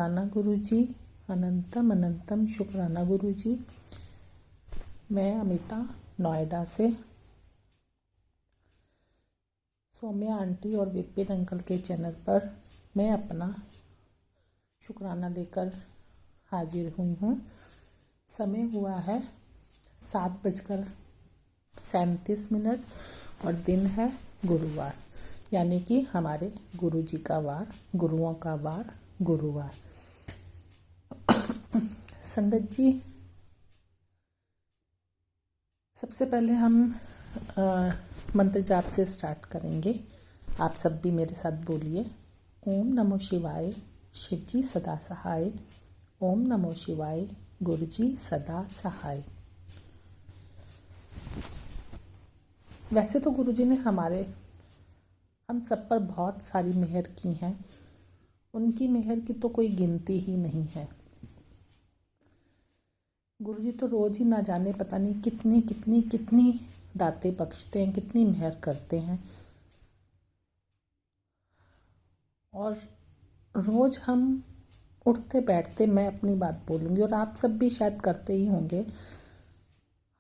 शुक्राना गुरुजी, अनंतम अनंतम शुक्राना गुरुजी। मैं अमिता नोएडा से सौम्या आंटी और विपिन अंकल के चैनल पर मैं अपना शुक्राना लेकर हाजिर हुई हूँ। समय हुआ है 7:37 और दिन है गुरुवार, यानी कि हमारे गुरुजी का वार, गुरुओं का वार गुरुवार। संगत जी, सबसे पहले हम मंत्र जाप से स्टार्ट करेंगे। आप सब भी मेरे साथ बोलिए। ओम नमो शिवाय, शिव जी सदा सहाय। ओम नमो शिवाय, गुरु जी सदा सहाय। वैसे तो गुरु जी ने हम सब पर बहुत सारी मेहर की हैं। उनकी मेहर की तो कोई गिनती ही नहीं है। गुरुजी तो रोज ही ना जाने पता नहीं कितनी कितनी कितनी दातें बख्शते हैं, कितनी मेहर करते हैं। और रोज हम उठते बैठते, मैं अपनी बात बोलूँगी और आप सब भी शायद करते ही होंगे,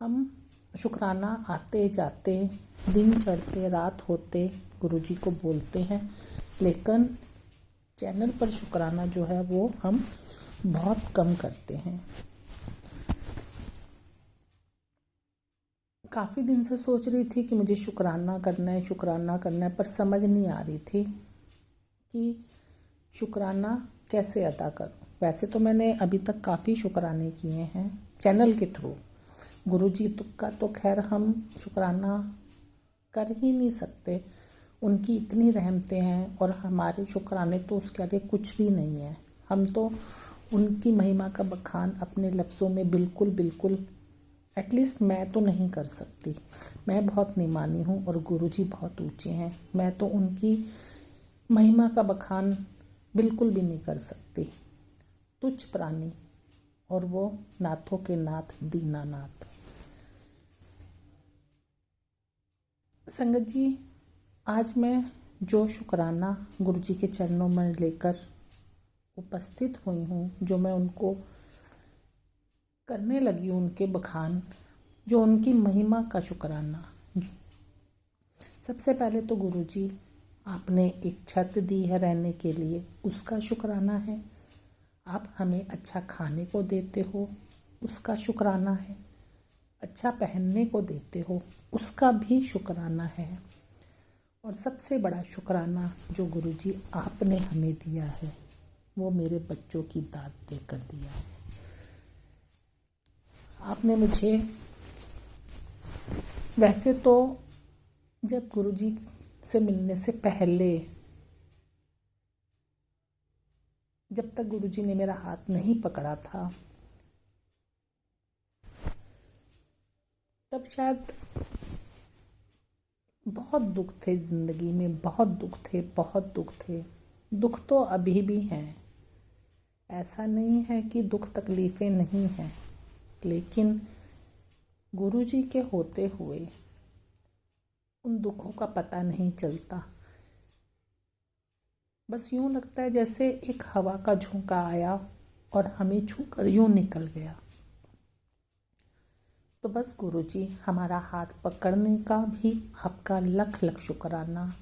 हम शुक्राना आते जाते, दिन चढ़ते रात होते गुरुजी को बोलते हैं, लेकिन चैनल पर शुक्राना जो है वो हम बहुत कम करते हैं। काफ़ी दिन से सोच रही थी कि मुझे शुक्राना करना है, पर समझ नहीं आ रही थी कि शुक्राना कैसे अदा करूं। वैसे तो मैंने अभी तक काफ़ी शुक्राने किए हैं चैनल के थ्रू। गुरुजी का तो खैर हम शुक्राना कर ही नहीं सकते, उनकी इतनी रहमतें हैं और हमारे शुक्राने तो उसके आगे कुछ भी नहीं है। हम तो उनकी महिमा का बखान अपने लफ्ज़ों में बिल्कुल एटलीस्ट मैं तो नहीं कर सकती। मैं बहुत निमानी हूँ और गुरुजी बहुत ऊंचे हैं। मैं तो उनकी महिमा का बखान बिल्कुल भी नहीं कर सकती। तुच्छ प्राणी, और वो नाथों के नाथ दीनानाथ। संगत जी, आज मैं जो शुक्राना गुरुजी के चरणों में लेकर उपस्थित हुई हूँ, जो मैं उनको करने लगी, उनके बखान, जो उनकी महिमा का शुक्राना। सबसे पहले तो गुरुजी, आपने एक छत दी है रहने के लिए, उसका शुक्राना है। आप हमें अच्छा खाने को देते हो, उसका शुक्राना है। अच्छा पहनने को देते हो, उसका भी शुक्राना है। और सबसे बड़ा शुक्राना जो गुरुजी आपने हमें दिया है, वो मेरे बच्चों की दाद देकर दिया है। आपने मुझे, वैसे तो जब गुरुजी से मिलने से पहले, जब तक गुरुजी ने मेरा हाथ नहीं पकड़ा था, तब शायद बहुत दुख थे जिंदगी में, बहुत दुख थे। दुख तो अभी भी हैं, ऐसा नहीं है कि दुख तकलीफें नहीं हैं, लेकिन गुरुजी के होते हुए उन दुखों का पता नहीं चलता। बस यूं लगता है जैसे एक हवा का झोंका आया और हमें छूकर यूं निकल गया। तो बस गुरुजी, हमारा हाथ पकड़ने का भी आपका लख लख शुक्राना।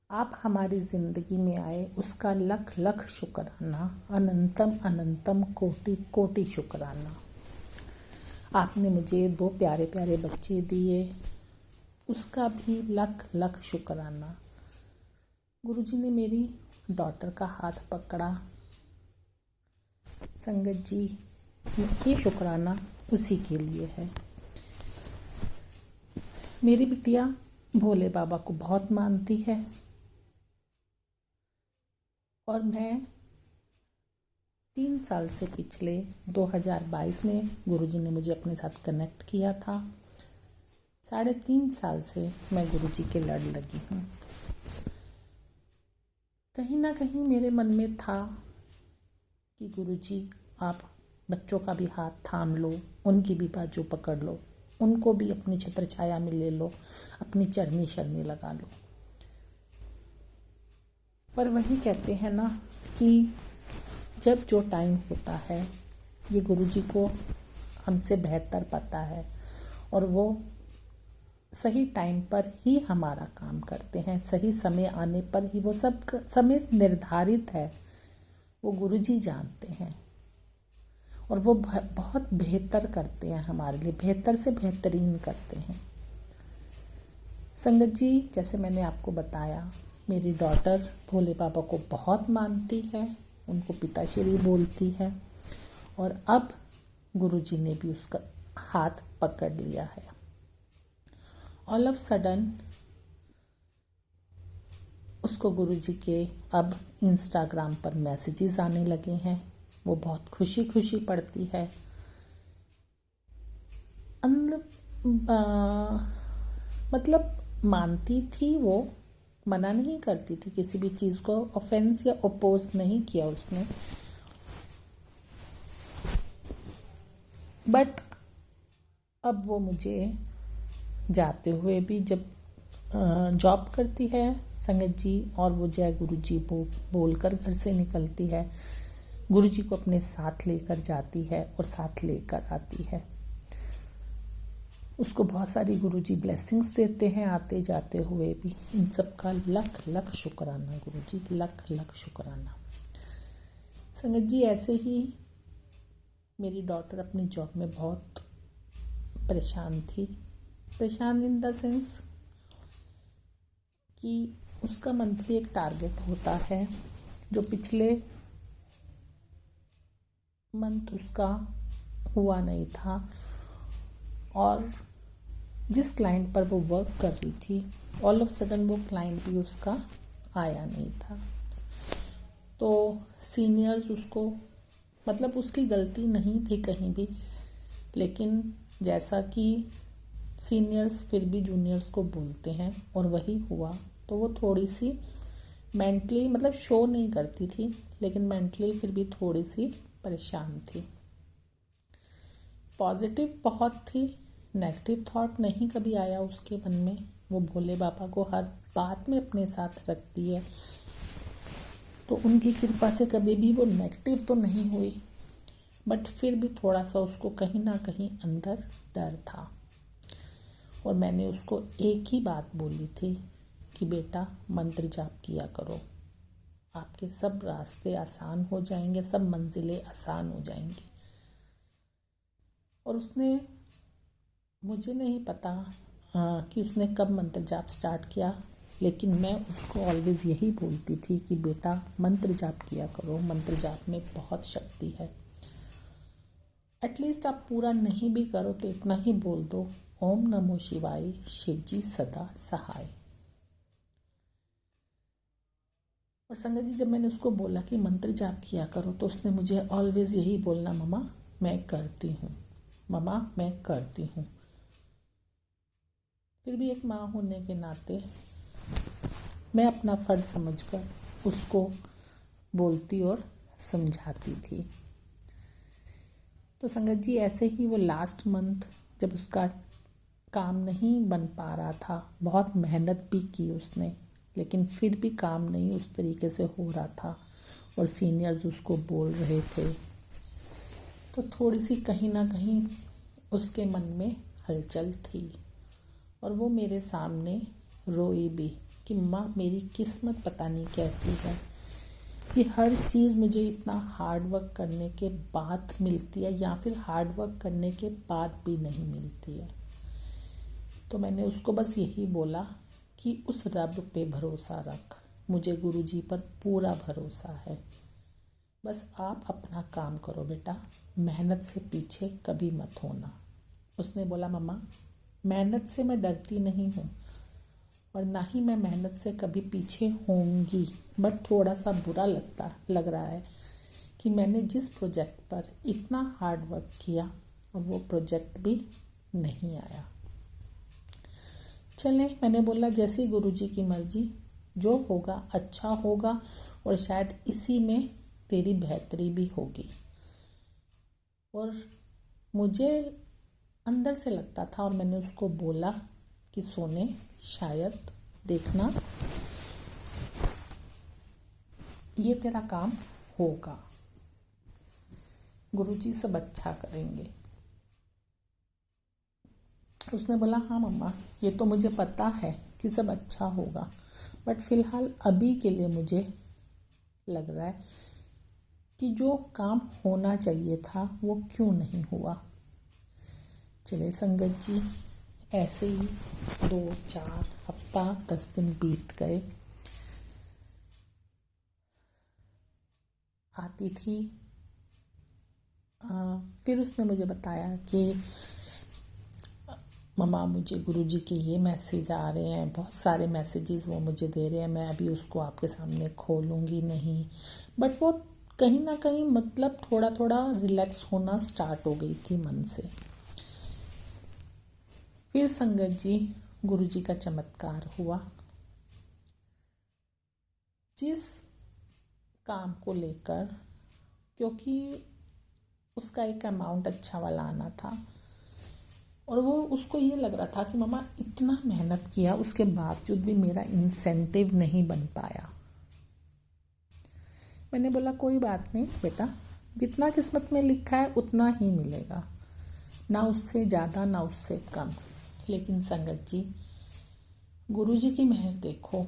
आप हमारी ज़िंदगी में आए, उसका लख लख शुक्राना। अनंतम अनंतम कोटि कोटि शुक्राना। आपने मुझे 2 प्यारे प्यारे बच्चे दिए, उसका भी लख लख शुक्राना। गुरुजी ने मेरी डॉटर का हाथ पकड़ा। संगत जी, ये शुक्राना उसी के लिए है। मेरी बिटिया भोले बाबा को बहुत मानती है और मैं 3 साल से, पिछले 2022 में गुरुजी ने मुझे अपने साथ कनेक्ट किया था। 3.5 साल से मैं गुरुजी के लड़ लगी हूँ। कहीं ना कहीं मेरे मन में था कि गुरुजी, आप बच्चों का भी हाथ थाम लो, उनकी भी बाजू पकड़ लो, उनको भी अपनी छत्र छाया में ले लो, अपनी चरनी शरनी लगा लो। पर वही कहते हैं ना कि जब जो टाइम होता है ये गुरुजी को हमसे बेहतर पता है और वो सही टाइम पर ही हमारा काम करते हैं। सही समय आने पर ही, वो सब समय निर्धारित है, वो गुरुजी जानते हैं और वो बहुत बेहतर करते हैं हमारे लिए, बेहतर से बेहतरीन करते हैं। संगत जी, जैसे मैंने आपको बताया, मेरी डॉटर भोले बाबा को बहुत मानती है, उनको पिताश्री बोलती है और अब गुरुजी ने भी उसका हाथ पकड़ लिया है। ऑल ऑफ सडन उसको गुरुजी के अब इंस्टाग्राम पर मैसेजेस आने लगे हैं। वो बहुत खुशी खुशी पढ़ती है। मतलब मानती थी, वो मना नहीं करती थी किसी भी चीज़ को, ऑफेंस या अपोज नहीं किया उसने, बट अब वो मुझे जाते हुए भी, जब जॉब करती है संगत जी और वो जय गुरुजी बोलकर घर से निकलती है, गुरुजी को अपने साथ लेकर जाती है और साथ लेकर आती है। उसको बहुत सारी गुरुजी ब्लेसिंग्स देते हैं आते जाते हुए भी। इन सब का लख लख शुक्राना गुरुजी, लख लख शुक्राना। संगत जी, ऐसे ही मेरी डॉटर अपनी जॉब में बहुत परेशान थी। परेशान इन द सेंस कि उसका मंथली एक टारगेट होता है जो पिछले मंथ उसका हुआ नहीं था और जिस क्लाइंट पर वो वर्क कर रही थी, ऑल ऑफ सडन वो क्लाइंट भी उसका आया नहीं था। तो सीनियर्स उसको, मतलब उसकी गलती नहीं थी कहीं भी, लेकिन जैसा कि सीनियर्स फिर भी जूनियर्स को बोलते हैं और वही हुआ, तो वो थोड़ी सी मेंटली, मतलब शो नहीं करती थी लेकिन मेंटली फिर भी थोड़ी सी परेशान थी। पॉजिटिव बहुत थी, नेगेटिव थॉट नहीं कभी आया उसके मन में। वो भोले बाबा को हर बात में अपने साथ रखती है, तो उनकी कृपा से कभी भी वो नेगेटिव तो नहीं हुई, बट फिर भी थोड़ा सा उसको कहीं ना कहीं अंदर डर था। और मैंने उसको एक ही बात बोली थी कि बेटा मंत्र जाप किया करो, आपके सब रास्ते आसान हो जाएंगे, सब मंजिलें आसान हो जाएंगी। और उसने, मुझे नहीं पता कि उसने कब मंत्र जाप स्टार्ट किया, लेकिन मैं उसको ऑलवेज यही बोलती थी कि बेटा मंत्र जाप किया करो, मंत्र जाप में बहुत शक्ति है। एटलीस्ट आप पूरा नहीं भी करो तो इतना ही बोल दो, ओम नमो शिवाय, शिव जी सदा सहाय। और संगत जी, जब मैंने उसको बोला कि मंत्र जाप किया करो, तो उसने मुझे ऑलवेज यही बोलना, मम्मा मैं करती हूँ, मम्मा मैं करती हूँ। फिर भी एक माँ होने के नाते मैं अपना फ़र्ज़ समझकर उसको बोलती और समझाती थी। तो संगत जी, ऐसे ही वो लास्ट मंथ जब उसका काम नहीं बन पा रहा था, बहुत मेहनत भी की उसने, लेकिन फिर भी काम नहीं उस तरीके से हो रहा था और सीनियर्स उसको बोल रहे थे, तो थोड़ी सी कहीं ना कहीं उसके मन में हलचल थी। और वो मेरे सामने रोई भी कि माँ मेरी किस्मत पता नहीं कैसी है कि हर चीज़ मुझे इतना हार्ड वर्क करने के बाद मिलती है, या फिर हार्ड वर्क करने के बाद भी नहीं मिलती है। तो मैंने उसको बस यही बोला कि उस रब पे भरोसा रख, मुझे गुरुजी पर पूरा भरोसा है, बस आप अपना काम करो बेटा, मेहनत से पीछे कभी मत होना। उसने बोला, मम्मा मेहनत से मैं डरती नहीं हूँ और ना ही मैं मेहनत से कभी पीछे होंगी, बट थोड़ा सा बुरा लग रहा है कि मैंने जिस प्रोजेक्ट पर इतना हार्ड वर्क किया और वो प्रोजेक्ट भी नहीं आया। चले, मैंने बोला जैसी गुरुजी की मर्जी, जो होगा अच्छा होगा और शायद इसी में तेरी बेहतरी भी होगी। और मुझे अंदर से लगता था, और मैंने उसको बोला कि सोने शायद देखना ये तेरा काम होगा, गुरुजी सब अच्छा करेंगे। उसने बोला हाँ मम्मा, ये तो मुझे पता है कि सब अच्छा होगा, बट फिलहाल अभी के लिए मुझे लग रहा है कि जो काम होना चाहिए था वो क्यों नहीं हुआ। चले संगत जी, ऐसे ही 2-4 हफ्ता 10 दिन बीत गए। आती थी, फिर उसने मुझे बताया कि मम्मा मुझे गुरुजी के ये मैसेज आ रहे हैं, बहुत सारे मैसेजेस वो मुझे दे रहे हैं, मैं अभी उसको आपके सामने खोलूँगी नहीं। बट वो कहीं ना कहीं मतलब थोड़ा थोड़ा रिलैक्स होना स्टार्ट हो गई थी मन से। फिर संगत जी, गुरुजी का चमत्कार हुआ। जिस काम को लेकर, क्योंकि उसका एक अमाउंट अच्छा वाला आना था और वो उसको ये लग रहा था कि मम्मा इतना मेहनत किया उसके बावजूद भी मेरा इंसेंटिव नहीं बन पाया। मैंने बोला कोई बात नहीं बेटा, जितना किस्मत में लिखा है उतना ही मिलेगा, ना उससे ज़्यादा ना उससे कम। लेकिन संगत जी, गुरुजी की मेहर देखो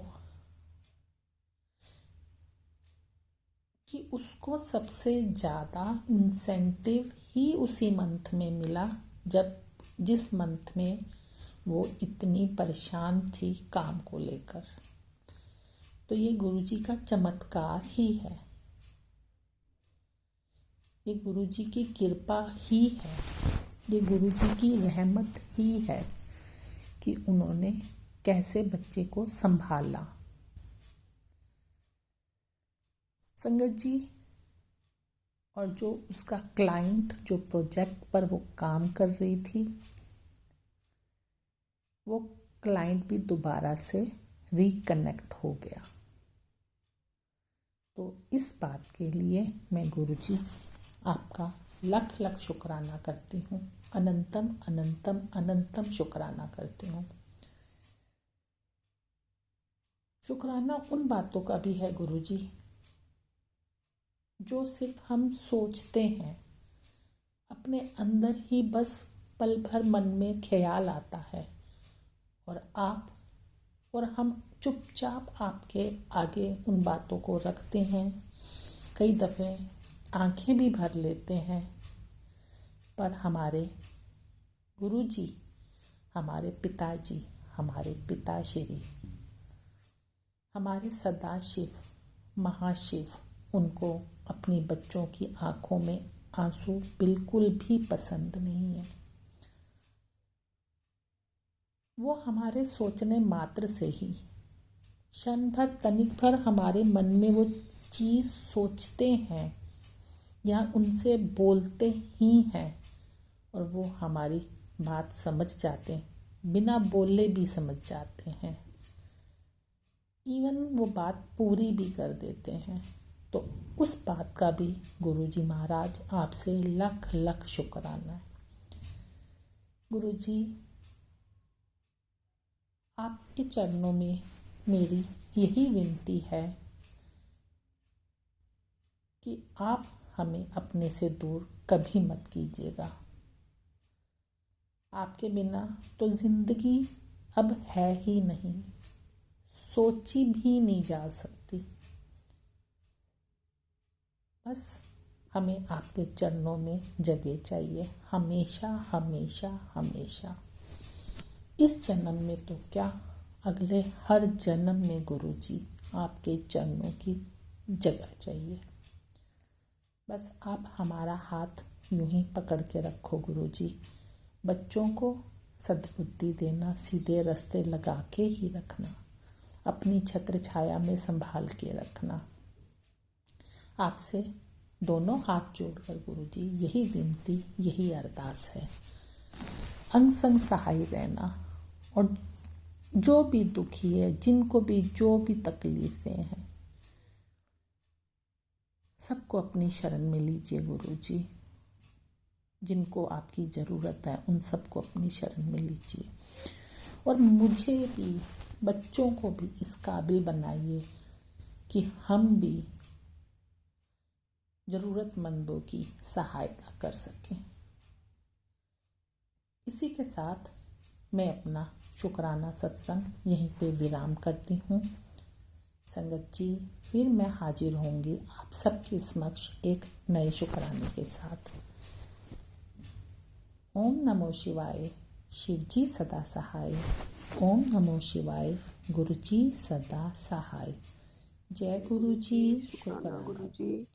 कि उसको सबसे ज़्यादा इंसेंटिव ही उसी मंथ में मिला जिस मंथ में वो इतनी परेशान थी काम को लेकर। तो ये गुरुजी का चमत्कार ही है, ये गुरुजी की कृपा ही है, ये गुरुजी की रहमत ही है कि उन्होंने कैसे बच्चे को संभाला। संगत जी, और जो उसका क्लाइंट जो प्रोजेक्ट पर वो काम कर रही थी, वो क्लाइंट भी दोबारा से रिकनेक्ट हो गया। तो इस बात के लिए मैं गुरुजी आपका लख लख शुक्राना करती हूँ, अनंतम अनंतम अनंतम शुक्राना करती हूँ। शुक्राना उन बातों का भी है गुरुजी जो सिर्फ हम सोचते हैं, अपने अंदर ही बस पल भर मन में ख्याल आता है और हम चुपचाप आपके आगे उन बातों को रखते हैं। कई दफ़े आंखें भी भर लेते हैं, पर हमारे गुरुजी, हमारे पिताजी, हमारे पिताश्री, हमारे सदाशिव महाशिव, उनको अपनी बच्चों की आंखों में आंसू बिल्कुल भी पसंद नहीं है। वो हमारे सोचने मात्र से ही, क्षण भर तनिक भर हमारे मन में वो चीज़ सोचते हैं या उनसे बोलते ही हैं और वो हमारी बात समझ जाते हैं, बिना बोले भी समझ जाते हैं, इवन वो बात पूरी भी कर देते हैं। तो उस बात का भी गुरुजी महाराज आपसे लख लख शुक्राना है। गुरुजी, आपके चरणों में मेरी यही विनती है कि आप हमें अपने से दूर कभी मत कीजिएगा। आपके बिना तो ज़िंदगी अब है ही नहीं, सोची भी नहीं जा सकती। बस हमें आपके चरणों में जगह चाहिए, हमेशा हमेशा हमेशा। इस जन्म में तो क्या, अगले हर जन्म में गुरुजी आपके चरणों की जगह चाहिए। बस आप हमारा हाथ यूं ही पकड़ के रखो गुरुजी, बच्चों को सद्बुद्धि देना, सीधे रास्ते लगा के ही रखना, अपनी छत्र छाया में संभाल के रखना। आपसे दोनों हाथ जोड़कर गुरुजी यही विनती, यही अरदास है। अंग संग सहाय रहना, और जो भी दुखी है, जिनको भी जो भी तकलीफ़ें हैं, सबको अपनी शरण में लीजिए गुरुजी। जिनको आपकी ज़रूरत है उन सबको अपनी शरण में लीजिए, और मुझे भी, बच्चों को भी इस काबिल बनाइए कि हम भी ज़रूरतमंदों की सहायता कर सकें। इसी के साथ मैं अपना शुक्राना सत्संग यहीं पे विराम करती हूँ। संगत जी, फिर मैं हाजिर होंगी आप सबके समक्ष एक नए शुक्राने के साथ। ओम नमो शिवाय, शिव जी सदा सहाय। ओम नमो शिवाय, गुरु जी सदा सहाय। जय गुरु जी। शुक्राना गुरु जी।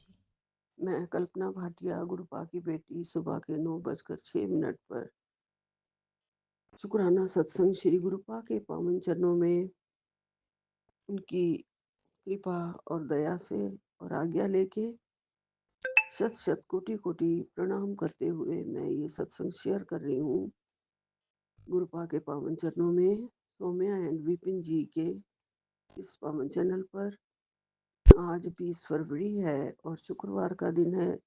मैं कल्पना भाटिया, गुरुपा की बेटी, सुबह के 9:06 पर शुक्राना सत्संग श्री गुरुपा के पावन चरणों में उनकी कृपा और दया से और आज्ञा लेके शत शत कोटि कोटि प्रणाम करते हुए मैं ये सत्संग शेयर कर रही हूँ गुरुपा के पावन चरणों में। सौम्या एंड विपिन जी के इस पावन चैनल पर आज 20 फरवरी है और शुक्रवार का दिन है,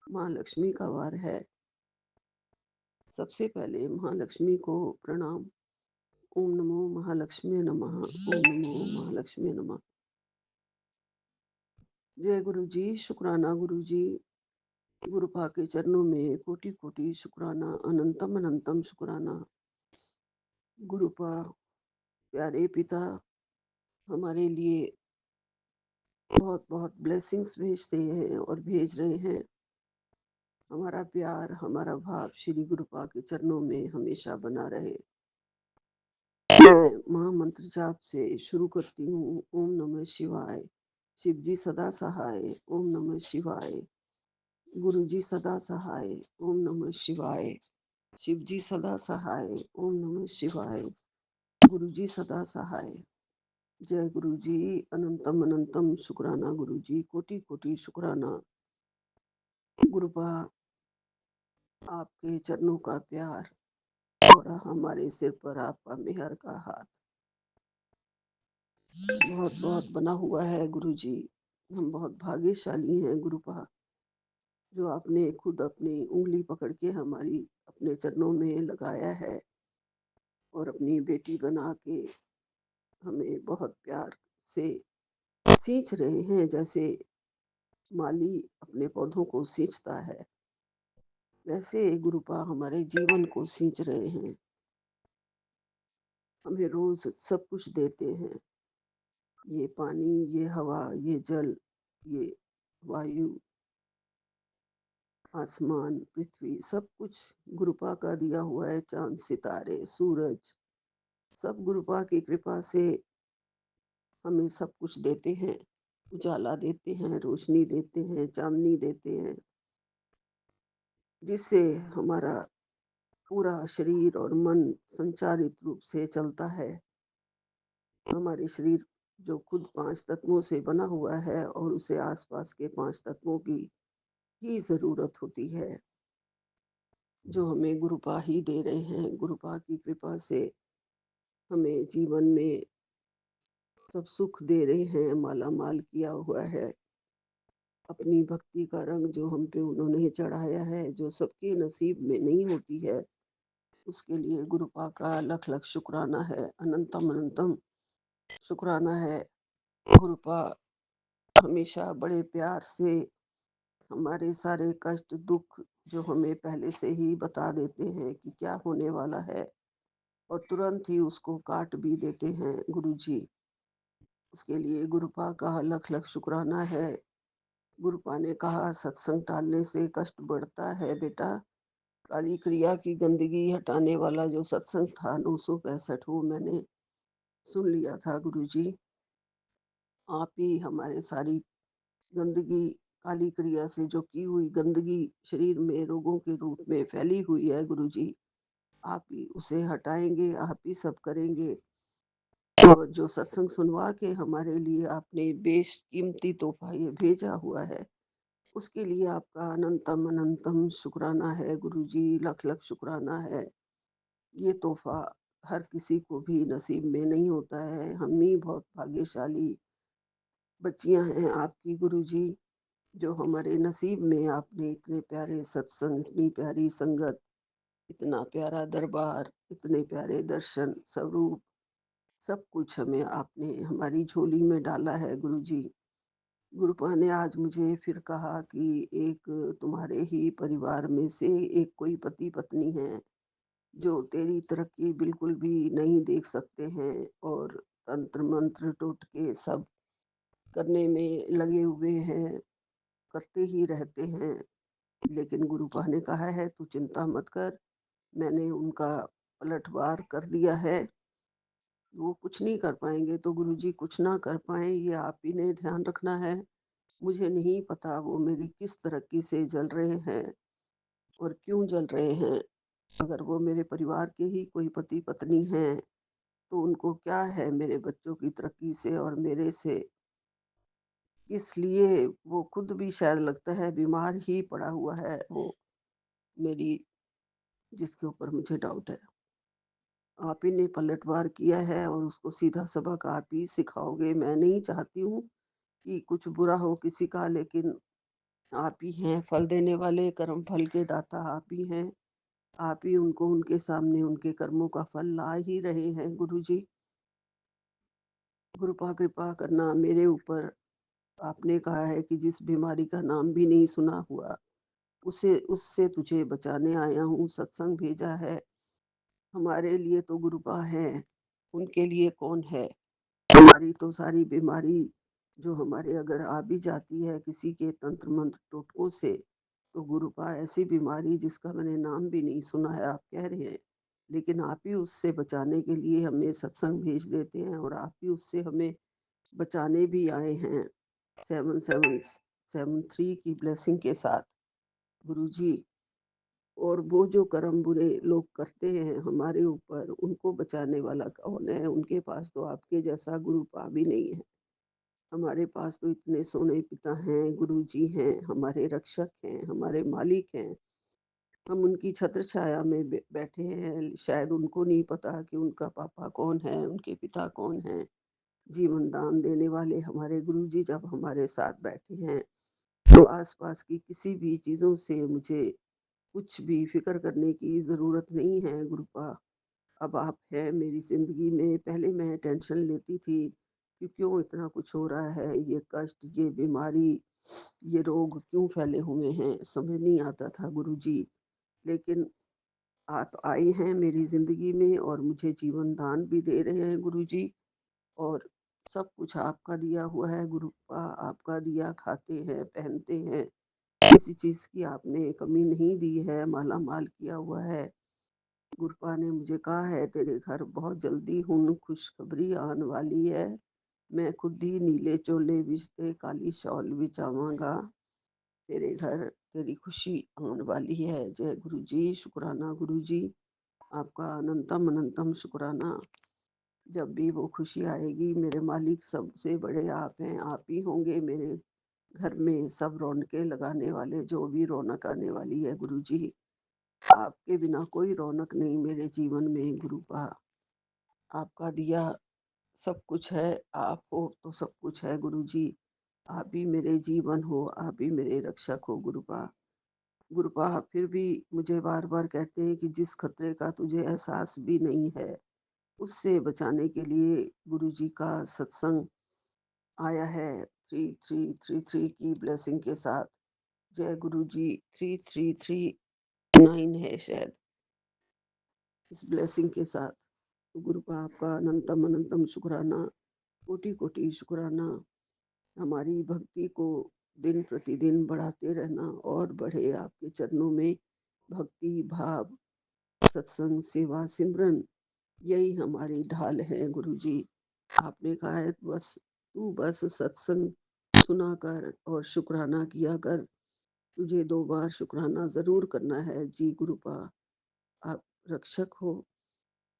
महालक्ष्मी का वार है। सबसे पहले महालक्ष्मी को प्रणाम। ओम नमो महालक्ष्मी नमः। ओम नमो महालक्ष्मी नमः। जय गुरु जी। शुक्राना गुरु जी। गुरुपा के चरणों में कोटि कोटि शुक्राना, अनंतम अनंतम शुक्राना। गुरुपा प्यारे पिता हमारे लिए बहुत बहुत ब्लेसिंग्स भेजते हैं और भेज रहे हैं। हमारा प्यार, हमारा भाव श्री गुरुपा के चरणों में हमेशा बना रहे। मैं महामंत्र जाप से शुरू करती हूँ। ओम नमः शिवाय, शिव जी सदा सहाय। ओम नमः शिवाय, गुरु जी सदा सहाय। ओम नमः शिवाय, शिव जी सदा सहाय। ओम नमः शिवाय, गुरु जी सदा सहाय। जय गुरु जी। अनंतम अनंतम शुक्राना गुरु जी, कोटि कोटि शुक्राना। गुरुपा आपके चरणों का प्यार और हमारे सिर पर आपका मेहर का हाथ बहुत बहुत बना हुआ है गुरु जी। हम बहुत भाग्यशाली हैं गुरुपा, जो आपने खुद अपनी उंगली पकड़ के हमारी अपने चरणों में लगाया है और अपनी बेटी बना के हमें बहुत प्यार से सींच रहे हैं, जैसे माली अपने पौधों को सींचता है, वैसे गुरुपा हमारे जीवन को सींच रहे हैं। हमें रोज सब कुछ देते हैं, ये पानी, ये हवा, ये जल, ये वायु, आसमान, पृथ्वी, सब कुछ गुरुपा का दिया हुआ है। चांद, सितारे, सूरज, सब गुरुपा की कृपा से हमें सब कुछ देते हैं। उजाला देते हैं, रोशनी देते हैं, चांदनी देते हैं, जिससे हमारा पूरा शरीर और मन संचारित रूप से चलता है। हमारे शरीर जो खुद 5 तत्वों से बना हुआ है और उसे आसपास के 5 तत्वों की ही जरूरत होती है, जो हमें गुरुपा ही दे रहे हैं। गुरुपा की कृपा से हमें जीवन में सब सुख दे रहे हैं, माला माल किया हुआ है। अपनी भक्ति का रंग जो हम पे उन्होंने चढ़ाया है, जो सबके नसीब में नहीं होती है, उसके लिए गुरुपा का लख लख शुक्राना है, अनंतम अनंतम शुक्राना है। गुरुपा हमेशा बड़े प्यार से हमारे सारे कष्ट दुख जो हमें पहले से ही बता देते हैं कि क्या होने वाला है, और तुरंत ही उसको काट भी देते हैं गुरु जी। उसके लिए गुरुपा का लख लख शुक्राना है। गुरुपा ने कहा सत्संग टालने से कष्ट बढ़ता है बेटा। काली क्रिया की गंदगी हटाने वाला जो सत्संग था 965, वो मैंने सुन लिया था गुरु जी। आप ही हमारे सारी गंदगी, काली क्रिया से जो की हुई गंदगी शरीर में रोगों के रूप में फैली हुई है गुरु जी, आप ही उसे हटाएंगे, आप ही सब करेंगे। और जो सत्संग सुनवा के हमारे लिए आपने बेशकीमती तोहफा ये भेजा हुआ है, उसके लिए आपका अनंतम अनंतम शुक्राना है गुरु जी, लख लख शुक्राना है। ये तोहफा हर किसी को भी नसीब में नहीं होता है। हम ही बहुत भाग्यशाली बच्चियां हैं आपकी गुरु जी, जो हमारे नसीब में आपने इतने प्यारे सत्संग, इतनी प्यारी संगत, इतना प्यारा दरबार, इतने प्यारे दर्शन स्वरूप, सब कुछ हमें आपने हमारी झोली में डाला है गुरु जी। गुरुपा ने आज मुझे फिर कहा कि एक तुम्हारे ही परिवार में से एक कोई पति-पत्नी हैं, जो तेरी तरक्की बिल्कुल भी नहीं देख सकते हैं और तंत्र-मंत्र, टोटके सब करने में लगे हुए हैं, करते ही रहते हैं। लेकिन गुरुपा ने कहा है, "तू चिंता मत कर, मैंने उनका पलटवार कर दिया है। वो कुछ नहीं कर पाएँगे तो गुरुजी कुछ ना कर पाएँ, ये आप ही ने ध्यान रखना है। मुझे नहीं पता वो मेरी किस तरक्की से जल रहे हैं और क्यों जल रहे हैं। अगर वो मेरे परिवार के ही कोई पति-पत्नी हैं, तो उनको क्या है मेरे बच्चों की तरक्की से और मेरे से। इसलिए वो खुद भी शायद लगता है बीमार ही पड़ा हुआ है वो मेरी, जिसके ऊपर मुझे डाउट है। आप ही ने पलटवार किया है और उसको सीधा सबक आप ही सिखाओगे। मैं नहीं चाहती हूँ कि कुछ बुरा हो किसी का, लेकिन आप ही हैं फल देने वाले, कर्म फल के दाता आप ही हैं। आप ही उनको उनके सामने उनके कर्मों का फल ला ही रहे हैं गुरुजी। कृपा कृपा करना मेरे ऊपर। आपने कहा है कि जिस बीमारी का नाम भी नहीं सुना हुआ, उसे उससे तुझे बचाने आया हूँ, सत्संग भेजा है। हमारे लिए तो गुरुपा हैं, उनके लिए कौन है? हमारी तो सारी बीमारी जो हमारे अगर आ भी जाती है किसी के तंत्र मंत्र टोटकों से, तो गुरुपा ऐसी बीमारी जिसका मैंने नाम भी नहीं सुना है आप कह रहे हैं, लेकिन आप ही उससे बचाने के लिए हमें सत्संग भेज देते हैं और आप ही उससे हमें बचाने भी आए हैं। 7773 की ब्लेसिंग के साथ गुरुजी। और वो जो कर्म बुरे लोग करते हैं हमारे ऊपर, उनको बचाने वाला कौन है? उनके पास तो आपके जैसा गुरुपा भी नहीं है। हमारे पास तो इतने सोने पिता हैं, गुरुजी हैं, हमारे रक्षक हैं, हमारे मालिक हैं। हम उनकी छत्र छाया में बैठे हैं। शायद उनको नहीं पता कि उनका पापा कौन है, उनके पिता कौन हैं। जीवन दान देने वाले हमारे गुरुजी जब हमारे साथ बैठे हैं, तो आस-पास की किसी भी चीज़ों से मुझे कुछ भी फ़िक्र करने की ज़रूरत नहीं है गुरुपा। अब आप हैं मेरी ज़िंदगी में। पहले मैं टेंशन लेती थी कि क्यों इतना कुछ हो रहा है, ये कष्ट, ये बीमारी, ये रोग क्यों फैले हुए हैं, समझ नहीं आता था गुरुजी। लेकिन आप आए हैं मेरी ज़िंदगी में और मुझे जीवन दान भी दे रहे हैं गुरुजी, और सब कुछ आपका दिया हुआ है गुरुपा। आपका दिया खाते हैं, पहनते हैं, किसी चीज़ की आपने कमी नहीं दी है, माला-माल किया हुआ है। गुरुपा ने मुझे कहा है तेरे घर बहुत जल्दी हुन खुशखबरी आन वाली है। मैं खुद ही नीले चोले बिछते काली शॉल बिछावांगा। तेरे घर तेरी खुशी आने वाली है। जय गुरुजी, शुक्राना गुरुजी, आपका अनंतम अनंतम शुक्राना। जब भी वो खुशी आएगी, मेरे मालिक सबसे बड़े आप हैं, आप ही होंगे मेरे घर में सब रौनकें लगाने वाले, जो भी रौनक आने वाली है गुरुजी। आपके बिना कोई रौनक नहीं मेरे जीवन में गुरुपा। आपका दिया सब कुछ है, आप हो तो सब कुछ है गुरुजी। आप ही मेरे जीवन हो, आप ही मेरे रक्षक हो गुरुपा। गुरुपा फिर भी मुझे बार-बार कहते हैं कि जिस खतरे का तुझे एहसास भी नहीं है, उससे बचाने के लिए गुरुजी का सत्संग आया है 3333 की ब्लेसिंग के साथ। जय गुरुजी। 3339 है शायद, इस ब्लेसिंग के साथ। तो गुरुपा आपका अनंतम अनंतम शुक्राना, कोटि-कोटि शुक्राना। हमारी भक्ति को दिन प्रतिदिन बढ़ाते रहना और बढ़े आपके चरणों में भक्ति भाव, सत्संग, सेवा, सिमरन, यही हमारी ढाल है गुरुजी। आपने कहा है बस तू बस सत्संग सुना कर और शुक्राना किया कर। तुझे 2 बार शुक्राना ज़रूर करना है। जी गुरुपा, आप रक्षक हो।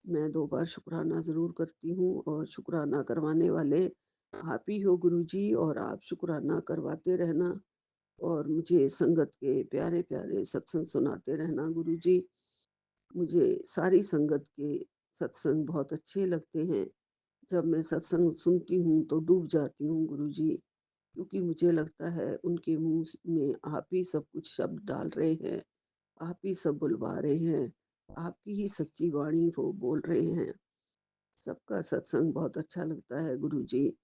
मैं 2 बार शुक्राना ज़रूर करती हूँ और शुक्राना करवाने वाले आप ही हो गुरुजी, और आप शुक्राना करवाते रहना और मुझे संगत के प्यारे-प्यारे सत्संग सुनाते रहना गुरुजी। मुझे सारी संगत के सत्संग बहुत अच्छे लगते हैं। जब मैं सत्संग सुनती हूँ तो डूब जाती हूँ गुरुजी, क्योंकि मुझे लगता है उनके मुँह में आप ही सब कुछ शब्द डाल रहे हैं, आप ही सब बुलवा रहे हैं, आपकी ही सच्ची वाणी वो बोल रहे हैं। सबका सत्संग बहुत अच्छा लगता है गुरुजी।